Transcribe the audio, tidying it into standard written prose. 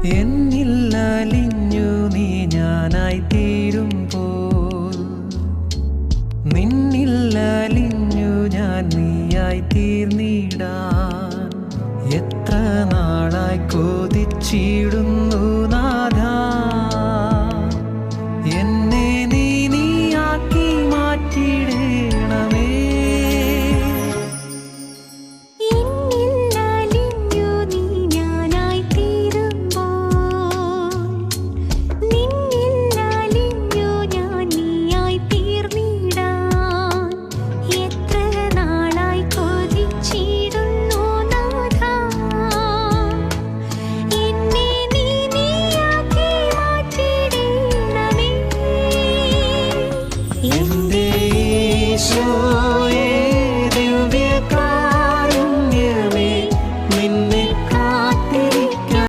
എന്നിൽ അലിഞ്ഞു നീ ഞാനായി തീരുമ്പോൾ, നിന്നിൽ അലിഞ്ഞു ഞാൻ നീയായി തീർന്നിടാൻ എത്ര നാളായി കൊതിച്ചിടുന്നു